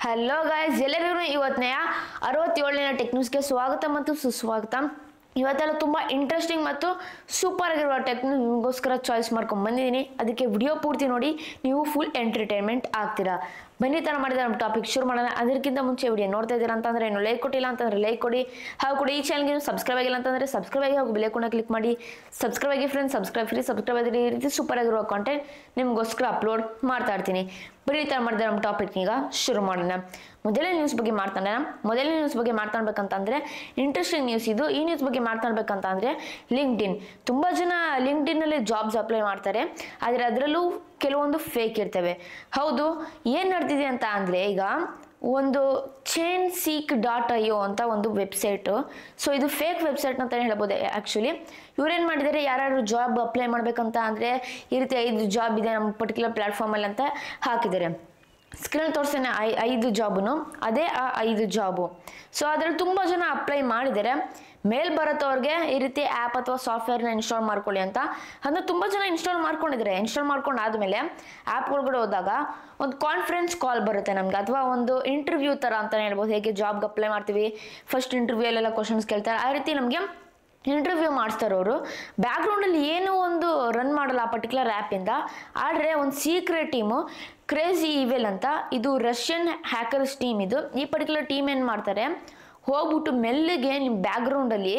Hello guys, ಎಲ್ಲರಿಗೂ ಇವತ್ತಿನ 67ನೇ tech ನ್ಯೂಸ್ಗೆ ಸ್ವಾಗತ ಮತ್ತು ಸುಸ್ವಾಗತ. ಇವತ್ತೆಲ್ಲ ತುಂಬ ಇಂಟ್ರೆಸ್ಟಿಂಗ್ ಮತ್ತು ಸೂಪರ್ ಆಗಿರುವ ಟೆಕ್ ನ್ಯೂಸ್ಗೋಸ್ಕರ ಚಾಯ್ಸ್ ಮಾಡ್ಕೊಂಡು ಬಂದಿದ್ದೀನಿ. ಅದಕ್ಕೆ ವಿಡಿಯೋ ಪೂರ್ತಿ ನೋಡಿ, ನೀವು ಫುಲ್ ಎಂಟರ್ಟೈನ್ಮೆಂಟ್ ಆಗ್ತೀರಾ. ಬನ್ನಿ ತರ ಮಾಡಿದ್ರೆ ನಮ್ಮ ಟಾಪಿಕ್ ಶುರು ಮಾಡೋಣ. ಅದಕ್ಕಿಂತ ಮುಂಚೆ ವಿಡಿಯೋ ನೋಡ್ತಾ ಇದ್ದೀರಾ ಅಂತಂದ್ರೆ ಇನ್ನು ಲೈಕ್ ಕೊಟ್ಟಿಲ್ಲ ಅಂತಂದ್ರೆ ಲೈಕ್ ಕೊಡಿ. ಹಾಗೂ ಕೂಡ ಈ ಚಾನಲ್ಗೆ ಸಬ್ಸ್ಕ್ರೈಬ್ ಆಗಿಲ್ಲ ಅಂತಂದ್ರೆ ಸಬ್ಸ್ಕ್ರೈಬ್ ಆಗಿ ಹಾಗೂ ಬೆಲ್ ಐಕಾನ್ ಕ್ಲಿಕ್ ಮಾಡಿ. ಸಬ್ಸ್ಕ್ರೈಬ್ ಆಗಿ ಫ್ರೆಂಡ್ಸ್, ಸಬ್ಸ್ಕ್ರೈಬ್ ಆಗಿದ್ರೆ ಈ ರೀತಿ ಸೂಪರ್ ಆಗಿರುವ ಕಾಂಟೆಂಟ್ ನಿಮಗೋಸ್ಕರ ಅಪ್ಲೋಡ್ ಮಾಡ್ತಾ ಇರ್ತೀನಿ. ಬರೀ ತರ ಮಾಡಿದ್ರೆ ನಮ್ಮ ಟಾಪಿಕ್ ಈಗ ಶುರು ಮಾಡೋಣ. ಮೊದಲನೇ ನ್ಯೂಸ್ ಬಗ್ಗೆ ಮಾತಾಡ್ಬೇಕಂತಂದ್ರೆ ಇಂಟ್ರೆಸ್ಟಿಂಗ್ ನ್ಯೂಸ್ ಇದು. ಈ ನ್ಯೂಸ್ ಬಗ್ಗೆ ಮಾತಾಡ್ಬೇಕಂತಂದ್ರೆ ಲಿಂಕ್ಡ್ಇನ್. ತುಂಬಾ ಜನ ಲಿಂಕ್ಡ್ಇನ್ ಅಲ್ಲಿ ಜಾಬ್ಸ್ ಅಪ್ಲೈ ಮಾಡ್ತಾರೆ, ಆದ್ರೆ ಅದರಲ್ಲೂ ಕೆಲವೊಂದು ಫೇಕ್ ಇರ್ತವೆ. ಹೌದು, ಏನ್ ನಡೆದಿದೆ ಅಂತ ಅಂದ್ರೆ ಈಗ ಒಂದು chainseek.io ಅಂತ ಒಂದು ವೆಬ್ಸೈಟ್. ಸೊ ಇದು ಫೇಕ್ ವೆಬ್ಸೈಟ್ ಅಂತ ಹೇಳ್ಬೋದು. ಆಕ್ಚುಲಿ ಇವ್ರೇನ್ ಮಾಡಿದ್ದಾರೆ, ಯಾರು ಜಾಬ್ ಅಪ್ಲೈ ಮಾಡ್ಬೇಕಂತ ಅಂದ್ರೆ ಈ ರೀತಿ 5 ಜಾಬ್ ಇದೆ ನಮ್ಮ ಪರ್ಟಿಕ್ಯುಲರ್ ಪ್ಲಾಟ್ಫಾರ್ಮ್ ಅಲ್ಲಿ ಅಂತ ಹಾಕಿದ್ದಾರೆ. ಸ್ಕ್ರೀನ್ ತೋರಿಸ್ತೇನೆ 5 ಜಾಬ್ನು, ಅದೇ ಆ 5 ಜಾಬು. ಸೊ ಅದ್ರಲ್ಲಿ ತುಂಬಾ ಜನ ಅಪ್ಲೈ ಮಾಡಿದ್ದಾರೆ. ಮೇಲ್ ಬರುತ್ತವ್ರಿಗೆ ಈ ರೀತಿ ಆ್ಯಪ್ ಅಥವಾ ಸಾಫ್ಟ್ವೇರ್ನ ಇನ್ಸ್ಟಾಲ್ ಮಾಡ್ಕೊಳ್ಳಿ ಅಂತ. ಅಂದ್ರೆ ತುಂಬಾ ಜನ ಇನ್ಸ್ಟಾಲ್ ಮಾಡ್ಕೊಂಡಿದ್ದಾರೆ. ಇನ್ಸ್ಟಾಲ್ ಮಾಡ್ಕೊಂಡು ಆದ್ಮೇಲೆ ಆ್ಯಪ್ ಒಳಗಡೆ ಹೋದಾಗ ಒಂದು ಕಾನ್ಫರೆನ್ಸ್ ಕಾಲ್ ಬರುತ್ತೆ ನಮ್ಗೆ, ಅಥವಾ ಒಂದು ಇಂಟರ್ವ್ಯೂ ತರ ಅಂತ ಹೇಳ್ಬೋದು. ಹೇಗೆ ಜಾಬ್ಗೆ ಅಪ್ಲೈ ಮಾಡ್ತೀವಿ, ಫಸ್ಟ್ ಇಂಟರ್ವ್ಯೂ ಅಲ್ಲೆಲ್ಲ ಕ್ವಶನ್ಸ್ ಕೇಳ್ತಾರೆ, ಆ ರೀತಿ ನಮಗೆ ಇಂಟರ್ವ್ಯೂ ಮಾಡಿಸ್ತಾರೆ ಅವರು. ಬ್ಯಾಕ್ಗ್ರೌಂಡಲ್ಲಿ ಏನೂ ಒಂದು ರನ್ ಮಾಡಲ್ಲ ಆ ಪರ್ಟಿಕ್ಯುಲರ್ ಆ್ಯಪಿಂದ. ಆದರೆ ಒಂದು ಸೀಕ್ರೆಟ್ ಟೀಮು, ಕ್ರೇಜಿ ಈವೆಲ್ ಅಂತ, ಇದು ರಷ್ಯನ್ ಹ್ಯಾಕರ್ಸ್ ಟೀಮ್. ಇದು ಈ ಪರ್ಟಿಕ್ಯುಲರ್ ಟೀಮ್ ಏನು ಮಾಡ್ತಾರೆ, ಹೋಗ್ಬಿಟ್ಟು ಮೆಲ್ಲಿಗೆ ನಿಮ್ಮ ಬ್ಯಾಕ್ಗ್ರೌಂಡಲ್ಲಿ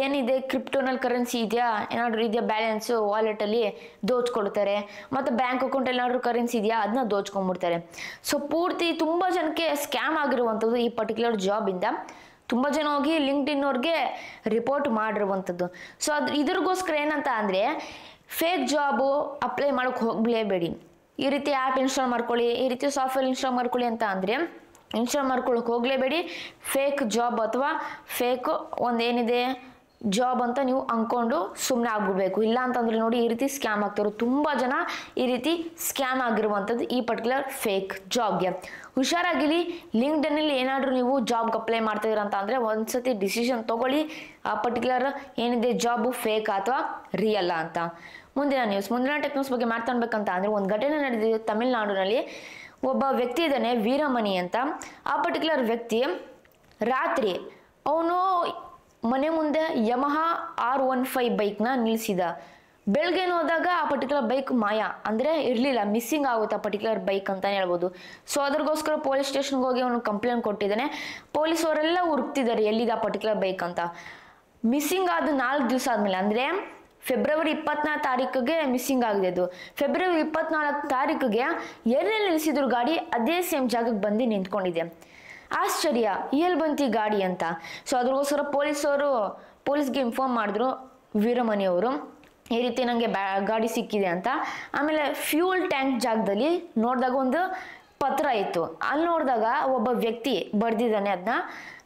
ಏನಿದೆ, ಕ್ರಿಪ್ಟೋನಲ್ಲಿ ಕರೆನ್ಸಿ ಇದೆಯಾ, ಏನಾದರೂ ಇದೆಯಾ ಬ್ಯಾಲೆನ್ಸು ವಾಲೆಟಲ್ಲಿ ದೋಚ್ಕೊಳ್ತಾರೆ. ಮತ್ತು ಬ್ಯಾಂಕ್ ಅಕೌಂಟ್ ಏನಾದರೂ ಕರೆನ್ಸಿ ಇದೆಯಾ ಅದನ್ನ ದೋಚ್ಕೊಂಡ್ಬಿಡ್ತಾರೆ. ಸೊ ಪೂರ್ತಿ ತುಂಬ ಜನಕ್ಕೆ ಸ್ಕ್ಯಾಮ್ ಆಗಿರುವಂಥದ್ದು ಈ ಪರ್ಟಿಕ್ಯುಲರ್ ಜಾಬಿಂದ. ತುಂಬ ಜನ ಹೋಗಿ ಲಿಂಕ್ಡ್ಇನ್ ಅವ್ರಿಗೆ ರಿಪೋರ್ಟ್ ಮಾಡಿರುವಂಥದ್ದು. ಸೊ ಇದ್ರಿಗೋಸ್ಕರ ಏನಂತ ಅಂದರೆ, ಫೇಕ್ ಜಾಬು ಅಪ್ಲೈ ಮಾಡೋಕ್ಕೆ ಹೋಗಲೇಬೇಡಿ. ಈ ರೀತಿ ಆ್ಯಪ್ ಇನ್ಸ್ಟಾಲ್ ಮಾಡ್ಕೊಳ್ಳಿ, ಈ ರೀತಿ ಸಾಫ್ಟ್ವೇರ್ ಇನ್ಸ್ಟಾಲ್ ಮಾಡ್ಕೊಳ್ಳಿ ಅಂತ ಅಂದರೆ ಇನ್ಸ್ಟಾಲ್ ಮಾಡ್ಕೊಳ್ಳೋಕೆ ಹೋಗಲೇಬೇಡಿ. ಫೇಕ್ ಜಾಬ್ ಅಥವಾ ಫೇಕ್ ಒಂದೇನಿದೆ ಜಾಬ್ ಅಂತ ನೀವು ಅಂದ್ಕೊಂಡು ಸುಮ್ಮನೆ ಆಗ್ಬಿಡ್ಬೇಕು. ಇಲ್ಲ ಅಂತಂದ್ರೆ ನೋಡಿ ಈ ರೀತಿ ಸ್ಕ್ಯಾಮ್ ಆಗ್ತಾರೆ. ತುಂಬ ಜನ ಈ ರೀತಿ ಸ್ಕ್ಯಾಮ್ ಆಗಿರುವಂಥದ್ದು ಈ ಪರ್ಟಿಕ್ಯುಲರ್ ಫೇಕ್ ಜಾಬ್ಗೆ. ಹುಷಾರಾಗಿರಿ. ಲಿಂಕ್ಡ್ಇನ್ನಲ್ಲಿ ಏನಾದರೂ ನೀವು ಜಾಬ್ಗೆ ಅಪ್ಲೈ ಮಾಡ್ತಿದ್ದೀರ ಅಂತ ಅಂದರೆ ಒಂದ್ಸತಿ ಡಿಸಿಷನ್ ತೊಗೊಳ್ಳಿ, ಆ ಪರ್ಟಿಕ್ಯುಲರ್ ಏನಿದೆ ಜಾಬು ಫೇಕ್ ಅಥವಾ ರಿಯಲ್ಲ ಅಂತ. ಮುಂದಿನ ಟೆಕ್ ನ್ಯೂಸ್ ಬಗ್ಗೆ ಮಾತಾಡ್ಬೇಕಂತ ಅಂದರೆ ಒಂದು ಘಟನೆ ನಡೆದಿದೆ ತಮಿಳುನಾಡಿನಲ್ಲಿ. ಒಬ್ಬ ವ್ಯಕ್ತಿ ಇದ್ದಾನೆ, ವೀರಮಣಿ ಅಂತ. ಆ ಪರ್ಟಿಕ್ಯುಲರ್ ವ್ಯಕ್ತಿ ರಾತ್ರಿ ಅವನು ಮನೆ ಮುಂದೆ ಯಮಹಾ R15 ಬೈಕ್ನ ನಿಲ್ಲಿಸಿದ. ಬೆಳಗ್ಗೆ ಹೋದಾಗ ಆ ಪರ್ಟಿಕ್ಯುಲರ್ ಬೈಕ್ ಮಾಯ, ಅಂದರೆ ಇರಲಿಲ್ಲ, ಮಿಸ್ಸಿಂಗ್ ಆಗುತ್ತೆ ಆ ಪರ್ಟಿಕ್ಯುಲರ್ ಬೈಕ್ ಅಂತ ಹೇಳ್ಬೋದು. ಸೊ ಅದ್ರಗೋಸ್ಕರ ಪೊಲೀಸ್ ಸ್ಟೇಷನ್ಗೆ ಹೋಗಿ ಅವನು ಕಂಪ್ಲೇಂಟ್ ಕೊಟ್ಟಿದ್ದಾನೆ. ಪೊಲೀಸ್ ಅವರೆಲ್ಲ ಹುಡುಕ್ತಿದ್ದಾರೆ ಎಲ್ಲಿದೆ ಆ ಪರ್ಟಿಕ್ಯುಲರ್ ಬೈಕ್ ಅಂತ. ಮಿಸ್ಸಿಂಗ್ ಆದ 4 ದಿವಸ ಆದಮೇಲೆ, ಅಂದರೆ ಫೆಬ್ರವರಿ 24 ತಾರೀಕಿಗೆ ಮಿಸ್ಸಿಂಗ್ ಆಗಿದೆ. ಅದು ಫೆಬ್ರವರಿ 24 ತಾರೀಕಿಗೆ ಎಲ್ಲೆಲ್ಲಿ ನಿಲ್ಲಿಸಿದ್ರು ಗಾಡಿ ಅದೇ ಸೇಮ್ ಜಾಗಕ್ಕೆ ಬಂದು ನಿಂತ್ಕೊಂಡಿದೆ. ಆಶ್ಚರ್ಯ, ಎಲ್ಲಿ ಬಂತು ಈ ಗಾಡಿ ಅಂತ. ಸೊ ಅದ್ರಗೋಸ್ಕರ ಪೊಲೀಸ್ಗೆ ಇನ್ಫಾರ್ಮ್ ಮಾಡಿದ್ರು ವೀರಮಣಿ ಅವರು, ಈ ರೀತಿ ನನಗೆ ಗಾಡಿ ಸಿಕ್ಕಿದೆ ಅಂತ. ಆಮೇಲೆ ಫ್ಯೂಲ್ ಟ್ಯಾಂಕ್ ಜಾಗದಲ್ಲಿ ನೋಡಿದಾಗ ಒಂದು ಪತ್ರ ಇತ್ತು. ಅಲ್ಲಿ ನೋಡಿದಾಗ ಒಬ್ಬ ವ್ಯಕ್ತಿ ಬರ್ದಿದ್ದಾನೆ ಅದನ್ನ,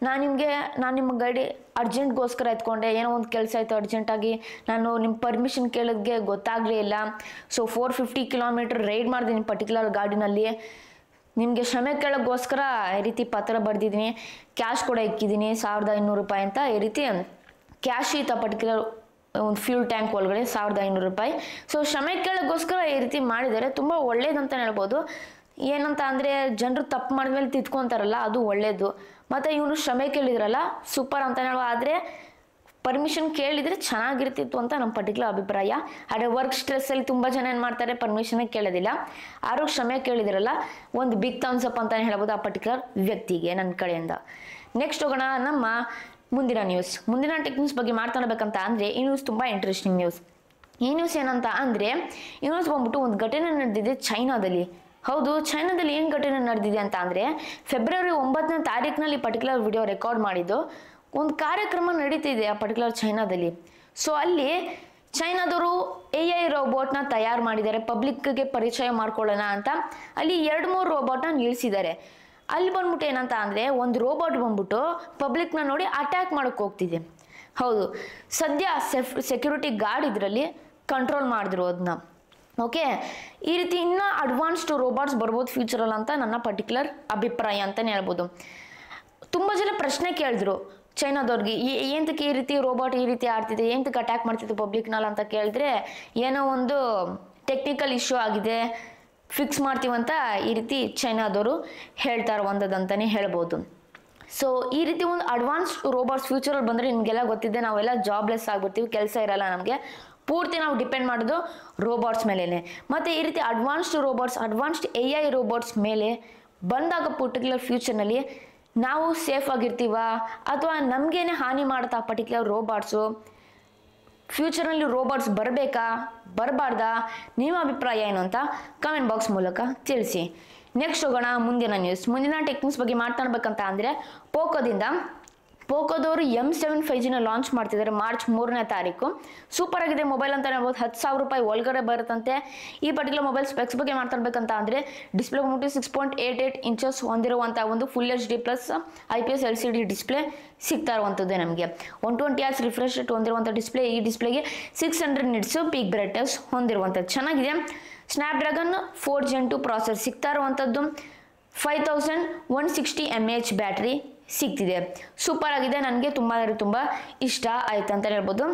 ನಾನು ನಿಮ್ಮ ಗಾಡಿ ಅರ್ಜೆಂಟ್ಗೋಸ್ಕರ ಎತ್ಕೊಂಡೆ, ಏನೋ ಒಂದು ಕೆಲಸ ಆಯಿತು ಅರ್ಜೆಂಟಾಗಿ, ನಾನು ನಿಮ್ಮ ಪರ್ಮಿಷನ್ ಕೇಳೋದಕ್ಕೆ ಗೊತ್ತಾಗಲೇ ಇಲ್ಲ. ಸೊ 450 ಕಿಲೋಮೀಟರ್ ರೈಡ್ ಮಾಡಿದೆ ನಿಮ್ಮ ಪರ್ಟಿಕ್ಯುಲರ್ ಗಾಡಿನಲ್ಲಿ, ನಿಮಗೆ ಕ್ಷಮೆ ಕೇಳೋಕ್ಕೋಸ್ಕರ ಈ ರೀತಿ ಪತ್ರ ಬರೆದಿದ್ದೀನಿ, ಕ್ಯಾಶ್ ಕೂಡ ಇಕ್ಕಿದ್ದೀನಿ ₹1500 ಅಂತ. ಈ ರೀತಿ ಕ್ಯಾಶ್ ಇತ್ತು ಪರ್ಟಿಕ್ಯುಲರ್ ಒಂದು ಫ್ಯೂಲ್ ಟ್ಯಾಂಕ್ ಒಳಗಡೆ ₹1500. ಸೊ ಕ್ಷಮೆ ಕೇಳೋಕ್ಕೋಸ್ಕರ ಈ ರೀತಿ ಮಾಡಿದ್ದಾರೆ. ತುಂಬ ಒಳ್ಳೇದಂತ ಹೇಳ್ಬೋದು. ಏನಂತ ಅಂದರೆ ಜನರು ತಪ್ಪು ಮಾಡಿದ್ಮೇಲೆ ತಿದ್ಕೊಂತಾರಲ್ಲ, ಅದು ಒಳ್ಳೇದು. ಮತ್ತು ಇವನು ಕ್ಷಮೆ ಕೇಳಿದ್ರಲ್ಲ, ಸೂಪರ್ ಅಂತ ಹೇಳುವ. ಆದರೆ ಪರ್ಮಿಷನ್ ಕೇಳಿದರೆ ಚೆನ್ನಾಗಿರ್ತಿತ್ತು ಅಂತ ನಮ್ಮ ಪರ್ಟಿಕ್ಯುಲರ್ ಅಭಿಪ್ರಾಯ. ಆದರೆ ವರ್ಕ್ ಸ್ಟ್ರೆಸ್ಸಲ್ಲಿ ತುಂಬ ಜನ ಏನು ಮಾಡ್ತಾರೆ, ಪರ್ಮಿಷನ್ನೇ ಕೇಳೋದಿಲ್ಲ. ಆರು ಕ್ಷಮೆ ಕೇಳಿದಿರಲ್ಲ, ಒಂದು ಬಿಗ್ ಥಮ್ಸ್ ಅಪ್ ಅಂತ ಹೇಳ್ಬೋದು ಆ ಪರ್ಟಿಕ್ಯುಲರ್ ವ್ಯಕ್ತಿಗೆ ನನ್ನ ಕಡೆಯಿಂದ. ನೆಕ್ಸ್ಟ್ ಹೋಗೋಣ ನಮ್ಮ ಮುಂದಿನ ಟೆಕ್ ನ್ಯೂಸ್ ಬಗ್ಗೆ ಮಾತಾಡಬೇಕಂತ ಅಂದರೆ ಈ ನ್ಯೂಸ್ ತುಂಬ ಇಂಟ್ರೆಸ್ಟಿಂಗ್ ನ್ಯೂಸ್. ಈ ನ್ಯೂಸ್ ಏನಂತ ಅಂದರೆ, ಈ ನ್ಯೂಸ್ ಬಂದ್ಬಿಟ್ಟು ಒಂದು ಘಟನೆ ನಡೆದಿದೆ ಚೈನಾದಲ್ಲಿ. ಹೌದು, ಚೈನಾದಲ್ಲಿ ಏನು ಘಟನೆ ನಡೆದಿದೆ ಅಂತ ಅಂದರೆ, ಫೆಬ್ರವರಿ 9ನೇ ತಾರೀಕಿನಲ್ಲಿ ಪರ್ಟಿಕ್ಯುಲರ್ ವಿಡಿಯೋ ರೆಕಾರ್ಡ್ ಮಾಡಿದ್ದು ಒಂದು ಕಾರ್ಯಕ್ರಮ ನಡೀತಿದೆ ಆ ಪರ್ಟಿಕ್ಯುಲರ್ ಚೈನಾದಲ್ಲಿ. ಸೊ ಅಲ್ಲಿ ಚೈನಾದವರು AI ರೋಬೋಟ್ನ ತಯಾರು ಮಾಡಿದ್ದಾರೆ, ಪಬ್ಲಿಕ್ಗೆ ಪರಿಚಯ ಮಾಡ್ಕೊಳ್ಳೋಣ ಅಂತ. ಅಲ್ಲಿ 2-3 ರೋಬೋಟ್ನ ನಿಲ್ಲಿಸಿದ್ದಾರೆ. ಅಲ್ಲಿ ಬಂದ್ಬಿಟ್ಟು ಏನಂತ ಅಂದರೆ, ಒಂದು ರೋಬೋಟ್ ಬಂದ್ಬಿಟ್ಟು ಪಬ್ಲಿಕ್ನ ನೋಡಿ ಅಟ್ಯಾಕ್ ಮಾಡೋಕ್ಕೆ ಹೋಗ್ತಿದೆ. ಹೌದು, ಸದ್ಯ ಸೆಕ್ಯೂರಿಟಿ ಗಾರ್ಡ್ ಇದರಲ್ಲಿ ಕಂಟ್ರೋಲ್ ಮಾಡಿದ್ರು ಅದನ್ನ. ಓಕೆ, ಈ ರೀತಿ ಇನ್ನೂ ಅಡ್ವಾನ್ಸ್ಡ್ ರೋಬೋಟ್ಸ್ ಬರ್ಬೋದು ಫ್ಯೂಚರಲ್ಲಿ ಅಂತ ನನ್ನ ಪರ್ಟಿಕ್ಯುಲರ್ ಅಭಿಪ್ರಾಯ ಅಂತಲೇ ಹೇಳ್ಬೋದು. ತುಂಬ ಜನ ಪ್ರಶ್ನೆ ಕೇಳಿದ್ರು ಚೈನಾದವ್ರಿಗೆ, ಏನಕ್ಕೆ ಈ ರೀತಿ ರೋಬೋಟ್ ಈ ರೀತಿ ಆಡ್ತಿದೆ, ಏನಕ್ಕೆ ಅಟ್ಯಾಕ್ ಮಾಡ್ತಿತ್ತು ಪಬ್ಲಿಕ್ನಲ್ಲಿ ಅಂತ ಕೇಳಿದ್ರೆ, ಏನೋ ಒಂದು ಟೆಕ್ನಿಕಲ್ ಇಶ್ಯೂ ಆಗಿದೆ, ಫಿಕ್ಸ್ ಮಾಡ್ತೀವಂತ ಈ ರೀತಿ ಚೈನಾದವರು ಹೇಳ್ತಾ ಇರುವಂಥದ್ದಂತಲೇ ಹೇಳ್ಬೋದು. ಸೊ ಈ ರೀತಿ ಒಂದು ಅಡ್ವಾನ್ಸ್ಡ್ ರೋಬೋಟ್ಸ್ ಫ್ಯೂಚರಲ್ಲಿ ಬಂದರೆ ನಿಮಗೆಲ್ಲ ಗೊತ್ತಿದೆ, ನಾವೆಲ್ಲ ಜಾಬ್ಲೆಸ್ ಆಗಿಬಿಡ್ತೀವಿ, ಕೆಲಸ ಇರಲ್ಲ ನಮಗೆ, ಪೂರ್ತಿ ನಾವು ಡಿಪೆಂಡ್ ಮಾಡೋದು ರೋಬೋಟ್ಸ್ ಮೇಲೇ. ಮತ್ತು ಈ ರೀತಿ ಅಡ್ವಾನ್ಸ್ಡ್ AI ರೋಬೋಟ್ಸ್ ಮೇಲೆ ಬಂದಾಗ ಪರ್ಟಿಕ್ಯುಲರ್ ಫ್ಯೂಚರ್ನಲ್ಲಿ ನಾವು ಸೇಫ್ ಆಗಿರ್ತೀವ ಅಥವಾ ನಮಗೇನೆ ಹಾನಿ ಮಾಡುತ್ತಾ ಪರ್ಟಿಕ್ಯುಲರ್ ರೋಬೋಟ್ಸು? ಫ್ಯೂಚರ್ನಲ್ಲಿ ರೋಬೋಟ್ಸ್ ಬರಬೇಕಾ ಬರಬಾರ್ದಾ? ನಿಮ್ಮ ಅಭಿಪ್ರಾಯ ಏನು ಅಂತ ಕಮೆಂಟ್ ಬಾಕ್ಸ್ ಮೂಲಕ ತಿಳಿಸಿ. ನೆಕ್ಸ್ಟ್ ಹೋಗೋಣ ಮುಂದಿನ ನ್ಯೂಸ್. ಮುಂದಿನ ಟೆಕ್ನಿಕ್ಸ್ ಬಗ್ಗೆ ಮಾತನಾಡಬೇಕಂತ ಅಂದರೆ ಪೋಕೋದವರು M7 5Gನ ಲಾಂಚ್ ಮಾಡ್ತಿದ್ದಾರೆ ಮಾರ್ಚ್ 3ನೇ ತಾರೀಕು. ಸೂಪರ್ ಆಗಿದೆ ಮೊಬೈಲ್ ಅಂತ ಹೇಳ್ಬೋದು. 10,000 ರೂಪಾಯಿ ಒಳಗಡೆ ಬರುತ್ತಂತೆ. ಈ ಪರ್ಟಿಕ್ಯುಲರ್ ಮೊಬೈಲ್ ಸ್ಪೆಕ್ಸ್ ಬಗ್ಗೆ ಮಾತಾಡಬೇಕಂತ ಅಂದರೆ ಡಿಸ್ಪ್ಲೇ ಬಂದ್ಬಿಟ್ಟು 6.88 ಇಂಚಸ್ ಹೊಂದಿರುವಂಥ ಒಂದು full HD plus IPS LCD display ಸಿಗ್ತಾ ಇರುವಂಥದ್ದು ನಮಗೆ. 120 Hz ರಿಫ್ರೆಶ್ ರೇಟ್ ಹೊಂದಿರುವಂಥ ಡಿಸ್ಪ್ಲೇ. ಈ ಡಿಸ್ಪ್ಲೇಗೆ 600 ನಿಟ್ಸ್ ಪೀಕ್ ಬ್ರೈಟ್ನೆಸ್ ಹೊಂದಿರುವಂಥದ್ದು ಚೆನ್ನಾಗಿದೆ. ಸ್ನ್ಯಾಪ್ಡ್ರ್ಯಾಗನ್ 4 Gen 2 ಪ್ರಾಸೆಸರ್ ಸಿಗ್ತಾ ಇರುವಂಥದ್ದು. 5160 mAh ಬ್ಯಾಟ್ರಿ ಸಿಗ್ತಿದೆ. ಸೂಪರ್ ಆಗಿದೆ, ನನಗೆ ತುಂಬ ಇಷ್ಟ ಆಯ್ತು ಅಂತ ಹೇಳ್ಬೋದು.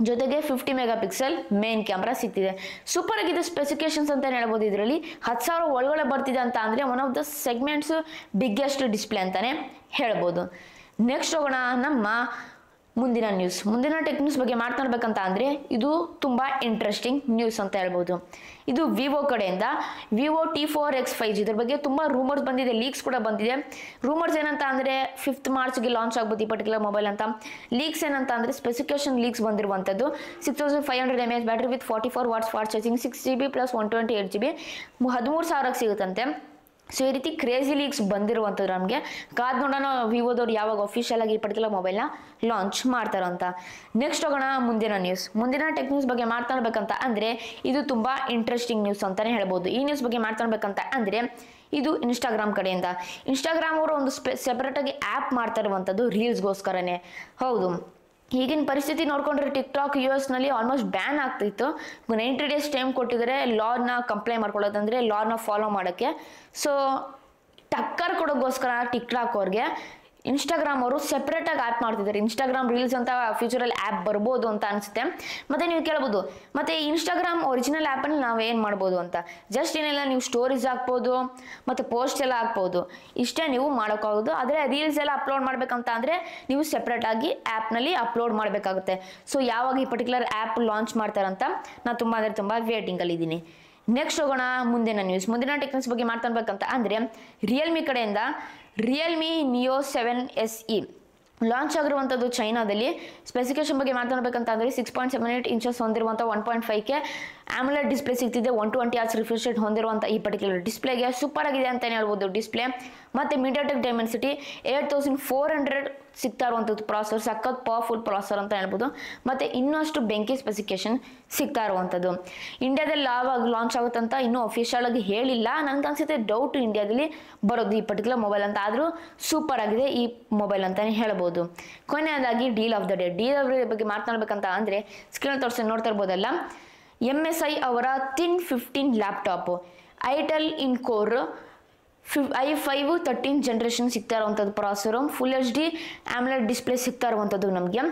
ಜೊತೆಗೆ 50 ಮೆಗಾಪಿಕ್ಸೆಲ್ ಮೇನ್ ಕ್ಯಾಮ್ರಾ ಸಿಗ್ತಿದೆ. ಸೂಪರ್ ಆಗಿದೆ ಸ್ಪೆಸಿಫಿಕೇಶನ್ಸ್ ಅಂತ ಹೇಳ್ಬೋದು. ಇದರಲ್ಲಿ 10,000 ಒಳಗಡೆ ಬರ್ತಿದೆ ಅಂತ ಅಂದರೆ one of the segments biggest display ಅಂತಲೇ ಹೇಳ್ಬೋದು. ನೆಕ್ಸ್ಟ್ ಹೋಗೋಣ ನಮ್ಮ ಮುಂದಿನ ನ್ಯೂಸ್. ಮುಂದಿನ ಟೆಕ್ನಿಕ್ಸ್ ಬಗ್ಗೆ ಮಾತನಾಡಬೇಕಂತ ಅಂದರೆ ಇದು ತುಂಬ ಇಂಟ್ರೆಸ್ಟಿಂಗ್ ನ್ಯೂಸ್ ಅಂತ ಹೇಳ್ಬೋದು. ಇದು ವಿವೋ ಕಡೆಯಿಂದ ವಿವೋ T4X 5G ಇದ್ರ ಬಗ್ಗೆ ತುಂಬ ರೂಮರ್ಸ್ ಬಂದಿದೆ, ಲೀಕ್ಸ್ ಕೂಡ ಬಂದಿದೆ. ರೂಮರ್ಸ್ ಏನಂತ ಅಂದರೆ 5th ಮಾರ್ಚ್ಗೆ ಲಾಂಚ್ ಆಗ್ಬೋದು ಈ ಪರ್ಟಿಕ್ಯುಲರ್ ಮೊಬೈಲ್ ಅಂತ. ಲೀಕ್ಸ್ ಏನಂತ ಅಂದರೆ ಸ್ಪೆಸಿಫಿಕೇಶನ್ ಲೀಕ್ಸ್ ಬಂದಿರುವಂಥದ್ದು. 6500 mAh battery with 44 watts fast charging, 6GB plus 128GB, 13,000ಕ್ಕೆ ಸಿಗುತ್ತಂತೆ. ಸೊ ಈ ರೀತಿ ಕ್ರೇಜಿ ಲೀಕ್ಸ್ ಬಂದಿರುವಂಥದ್ದು. ನಮಗೆ ಕಾದ್ ನೋಡೋಣ ವಿವೋದವ್ರು ಯಾವಾಗ ಅಫಿಷಿಯಲ್ ಆಗಿ ಈ ಪರ್ಟಿಕ್ಯುಲರ್ ಮೊಬೈಲ್ನ ಲಾಂಚ್ ಮಾಡ್ತಾರಂತ. ನೆಕ್ಸ್ಟ್ ಹೋಗೋಣ ಮುಂದಿನ ನ್ಯೂಸ್. ಮುಂದಿನ ಟೆಕ್ನಿಕ್ಸ್ ಬಗ್ಗೆ ಮಾತನಾಡಬೇಕಂತ ಅಂದರೆ ಇದು ತುಂಬ ಇಂಟ್ರೆಸ್ಟಿಂಗ್ ನ್ಯೂಸ್ ಅಂತಲೇ ಹೇಳ್ಬೋದು. ಈ ನ್ಯೂಸ್ ಬಗ್ಗೆ ಮಾತನಾಡಬೇಕಂತ ಅಂದರೆ ಇದು ಇನ್ಸ್ಟಾಗ್ರಾಮ್ ಕಡೆಯಿಂದ. ಇನ್ಸ್ಟಾಗ್ರಾಮ್ ಅವರು ಒಂದು ಸೆಪರೇಟಾಗಿ ಆ್ಯಪ್ ಮಾಡ್ತಾ ಇರುವಂಥದ್ದು ರೀಲ್ಸ್ಗೋಸ್ಕರನೇ. ಹೌದು, ಈಗಿನ ಪರಿಸ್ಥಿತಿ ನೋಡ್ಕೊಂಡ್ರೆ ಟಿಕ್ಟಾಕ್ US ಆಲ್ಮೋಸ್ಟ್ ಬ್ಯಾನ್ ಆಗ್ತಿತ್ತು. 90 days ಟೈಮ್ ಕೊಟ್ಟಿದ್ದಾರೆ ಲಾನ ಕಂಪ್ಲೈ ಮಾಡ್ಕೊಳ್ಳೋದಂದರೆ ಲಾನ ಫಾಲೋ ಮಾಡೋಕ್ಕೆ. ಸೊ ಟಕ್ಕರ್ ಕೊಡೋಕ್ಕೋಸ್ಕರ ಟಿಕ್ಟಾಕ್ ಅವ್ರಿಗೆ ಇನ್ಸ್ಟಾಗ್ರಾಮ್ ಅವರು ಸೆಪ್ರೇಟಾಗಿ ಆ್ಯಪ್ ಮಾಡ್ತಿದ್ದಾರೆ. ಇನ್ಸ್ಟಾಗ್ರಾಮ್ ರೀಲ್ಸ್ ಅಂತ ಫ್ಯೂಚರಲ್ಲಿ ಆ್ಯಪ್ ಬರ್ಬೋದು ಅಂತ ಅನಿಸುತ್ತೆ. ಮತ್ತು ನೀವು ಕೇಳ್ಬೋದು ಮತ್ತು ಇನ್ಸ್ಟಾಗ್ರಾಮ್ ಒರಿಜಿನಲ್ ಆ್ಯಪಲ್ಲಿ ನಾವು ಏನು ಮಾಡ್ಬೋದು ಅಂತ. ಜಸ್ಟ್ ಏನೆಲ್ಲ ನೀವು ಸ್ಟೋರೀಸ್ ಹಾಕ್ಬೋದು ಮತ್ತು ಪೋಸ್ಟ್ ಎಲ್ಲ ಹಾಕ್ಬೋದು, ಇಷ್ಟೇ ನೀವು ಮಾಡೋಕ್ಕಾಗೋದು. ಆದರೆ ರೀಲ್ಸ್ ಎಲ್ಲ ಅಪ್ಲೋಡ್ ಮಾಡಬೇಕಂತ ಅಂದರೆ ನೀವು ಸೆಪ್ರೇಟಾಗಿ ಆ್ಯಪ್ನಲ್ಲಿ ಅಪ್ಲೋಡ್ ಮಾಡಬೇಕಾಗುತ್ತೆ. ಸೊ ಯಾವಾಗ ಈ ಪರ್ಟಿಕ್ಯುಲರ್ ಆ್ಯಪ್ ಲಾಂಚ್ ಮಾಡ್ತಾರಂತ ನಾನು ತುಂಬ ವೇಟಿಂಗಲ್ಲಿದ್ದೀನಿ. ನೆಕ್ಸ್ಟ್ ಹೋಗೋಣ ಮುಂದಿನ ನ್ಯೂಸ್. ಮುಂದಿನ ಟೆಕ್ನಿಕ್ಸ್ ಬಗ್ಗೆ ಮಾತಾಡಬೇಕಂತ ಅಂದರೆ ರಿಯಲ್ಮಿ ಕಡೆಯಿಂದ ರಿಯಲ್ಮಿ ನಿಯೋ 7 SE ಲಾಂಚ್ ಆಗಿರುವಂಥದ್ದು ಚೈನಾದಲ್ಲಿ. ಸ್ಪೆಸಿಫಿಕೇಶನ್ ಬಗ್ಗೆ ಮಾತಾಡಬೇಕಂತ ಅಂದರೆ 6.78 ಇಂಚಸ್ ಹೊಂದಿರುವಂಥ 1.5K AMOLED ಡಿಸ್ಪ್ಲೇ ಸಿಗ್ತಿದೆ. 120 Hz ರಿಫ್ರೆಶ್ ರೇಟ್ ಹೊಂದಿರುವಂಥ ಈ ಪರ್ಟಿಕ್ಯುಲರ್ ಡಿಸ್ಪ್ಲೇಗೆ ಸೂಪರ್ ಆಗಿದೆ ಅಂತಲೇ ಹೇಳ್ಬೋದು ಡಿಸ್ಪ್ಲೇ. ಮತ್ತು MediaTek Dimensity 8400 ಸಿಗ್ತಾ ಇರುವಂಥದ್ದು ಪ್ರಾಸೆಸರ್, ಸಖತ್ ಪವರ್ಫುಲ್ ಪ್ರಾಸೆಸರ್ ಅಂತ ಹೇಳ್ಬೋದು. ಮತ್ತು ಇನ್ನಷ್ಟು ಬೆಂಕಿ ಸ್ಪೆಸಿಫಿಕೇಶನ್ ಸಿಗ್ತಾ ಇರುವಂಥದ್ದು. ಇಂಡಿಯಾದಲ್ಲಿ ಯಾವಾಗ ಲಾಂಚ್ ಆಗುತ್ತಂತ ಇನ್ನೂ ಅಫಿಷಿಯಲ್ ಆಗಿ ಹೇಳಿಲ್ಲ. ನನಗೆ ಅನಿಸುತ್ತೆ ಡೌಟ್ ಇಂಡಿಯಾದಲ್ಲಿ ಬರೋದು ಈ ಪರ್ಟಿಕ್ಯುಲರ್ ಮೊಬೈಲ್ ಅಂತ. ಆದರೂ ಸೂಪರ್ ಆಗಿದೆ ಈ ಮೊಬೈಲ್ ಅಂತಲೇ ಹೇಳ್ಬೋದು. ಕೊನೆಯದಾಗಿ ಡೀಲ್ ಆಫ್ ದ ಡೇ ಬಗ್ಗೆ ಮಾತನಾಡಬೇಕಂತ ಅಂದರೆ ಸ್ಕ್ರೀನ್ ತೋರಿಸಿ ನೋಡ್ತಾ ಇರ್ಬೋದಲ್ಲ, MSI ಅವರ ಥಿನ್ 15 ಲ್ಯಾಪ್ಟಾಪು ಐಟೆಲ್ ಇನ್ ಕೋರ್ i5 13 ಜನರೇಷನ್ ಸಿಗ್ತಾ ಇರುವಂಥದ್ದು ಪ್ರಾಸೆಸರು, ಫುಲ್ HD AMOLED ಡಿಸ್ಪ್ಲೇ ಸಿಗ್ತಾ ಇರುವಂಥದ್ದು ನಮಗೆ.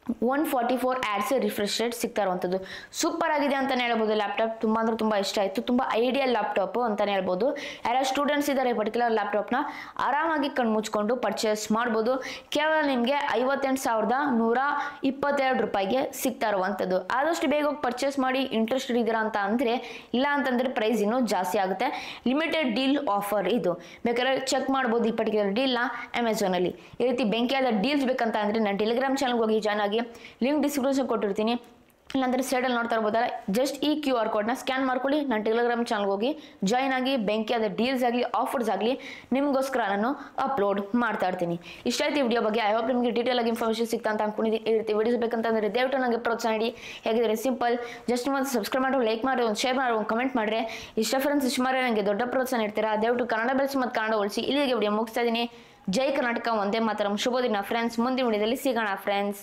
144 Hz ರಿಫ್ರೆಶ್ ರೇಟ್ ಸಿಗ್ತಾ ಇರುವಂಥದ್ದು. ಸೂಪರ್ ಆಗಿದೆ ಅಂತಲೇ ಹೇಳ್ಬೋದು. ಲ್ಯಾಪ್ಟಾಪ್ ತುಂಬ ಇಷ್ಟ ಆಯಿತು. ತುಂಬ ಐಡಿಯಲ್ ಲ್ಯಾಪ್ಟಾಪು ಅಂತಲೇ ಹೇಳ್ಬೋದು. ಯಾರ ಸ್ಟೂಡೆಂಟ್ಸ್ ಇದ್ದಾರೆ ಪರ್ಟಿಕ್ಯುಲರ್ ಲ್ಯಾಪ್ಟಾಪ್ನ ಆರಾಮಾಗಿ ಕಣ್ಣು ಮುಚ್ಕೊಂಡು ಪರ್ಚೇಸ್ ಮಾಡ್ಬೋದು. ಕೇವಲ ನಿಮಗೆ 58,122 ರೂಪಾಯಿಗೆ ಸಿಗ್ತಾ ಇರುವಂಥದ್ದು. ಆದಷ್ಟು ಬೇಗ ಹೋಗಿ ಪರ್ಚೇಸ್ ಮಾಡಿ. ಇಂಟ್ರೆಸ್ಟೆಡ್ ಇದ್ದೀರಾ ಅಂತ ಅಂದರೆ, ಇಲ್ಲ ಅಂತಂದರೆ ಪ್ರೈಸ್ ಇನ್ನೂ ಜಾಸ್ತಿ ಆಗುತ್ತೆ. ಲಿಮಿಟೆಡ್ ಡೀಲ್ ಆಫರ್ ಇದು, ಬೇಕಾದ್ರೆ ಚೆಕ್ ಮಾಡ್ಬೋದು ಈ ಪರ್ಟಿಕ್ಯುಲರ್ ಡೀಲ್ನ ಅಮೆಝಾನಲ್ಲಿ. ಈ ರೀತಿ ಬೆಂಕಿಯಾದ ಡೀಲ್ಸ್ ಬೇಕಂತ ಅಂದರೆ ನಾನು ಟೆಲಿಗ್ರಾಮ್ ಚಾನಲ್ಗೆ ಹೋಗಿ ಜಾಯ್ನ್ ಆಗಿ, ಲಿಂಕ್ ಡಿಸ್ಕ್ರಿಪ್ಷನ್ ಕೊಟ್ಟಿರ್ತೀನಿ. ಇಲ್ಲಾಂದರೆ ಸೈಡಲ್ಲಿ ನೋಡ್ತಾ ಇರ್ಬೋದಲ್ಲ, ಜಸ್ಟ್ ಈ QR ಕೋಡ್ನ ಸ್ಕ್ಯಾನ್ ಮಾಡ್ಕೊಳ್ಳಿ, ನಾನು ಟೆಲಿಗ್ರಾಮ್ ಚಾನಲ್ಗೆ ಹೋಗಿ ಜಾಯ್ನ್ ಆಗಿ ಬೆಂಕಿಯಾದ ಡೀಲ್ಸ್ ಆಗಲಿ ಆಫರ್ಸ್ ಆಗಲಿ ನಿಮಗೋಸ್ಕರ ನಾನು ಅಪ್ಲೋಡ್ ಮಾಡ್ತಾ ಇರ್ತೀನಿ. ಇಷ್ಟ ಆಯ್ತು ಈ ವಿಡಿಯೋ ಬಗ್ಗೆ. ಐ ಹೋಪ್ ನಿಮಗೆ ಡೀಟೇಲ್ ಆಗಿ ಇನ್ಫಾರ್ಮೇಷನ್ ಸಿಗ್ತಾ ಅಂತ ಅನ್ಕೊಂಡಿದ್ದೀನಿ. ಈ ರೀತಿ ವಿಡಿಯೋಸ್ ಬೇಕಂತಂದರೆ ದಯವಿಟ್ಟು ನನಗೆ ಪ್ರೋತ್ಸಾಹ ನೀಡಿ. ಹೇಗಿದ್ರೆ ಸಿಂಪಲ್, ಜಸ್ಟ್ ಒಂದು ಸಬ್ಸ್ಕ್ರೈಬ್ ಮಾಡಿ, ಲೈಕ್ ಮಾಡಿ, ಒಂದು ಶೇರ್ ಮಾಡಿ, ಒಂದು ಕಮೆಂಟ್ ಮಾಡಿದ್ರೆ ಇಷ್ಟ ಫ್ರೆಂಡ್ಸ್ ಇಷ್ಟು ಮಾಡಿ ನನಗೆ ದೊಡ್ಡ ಪ್ರೋತ್ಸಾಹ ನೀಡ್ತೀರಾ. ದಯವಿಟ್ಟು ಕನ್ನಡ ಬೆಳೆಸಿ ಮತ್ತು ಕನ್ನಡ ಉಳಿಸಿ. ಇಲ್ಲಿಗೆ ವಿಡಿಯೋ ಮುಗಿಸ್ತಾ ಇದ್ದೀನಿ. ಜೈ ಕರ್ನಾಟಕ, ಒಂದೇ ಮಾತರಂ. ಶುಭ ದಿನ ಫ್ರೆಂಡ್ಸ್. ಮುಂದಿನ ವಿಡಿಯೋದಲ್ಲಿ ಸಿಗೋಣ ಫ್ರೆಂಡ್ಸ್.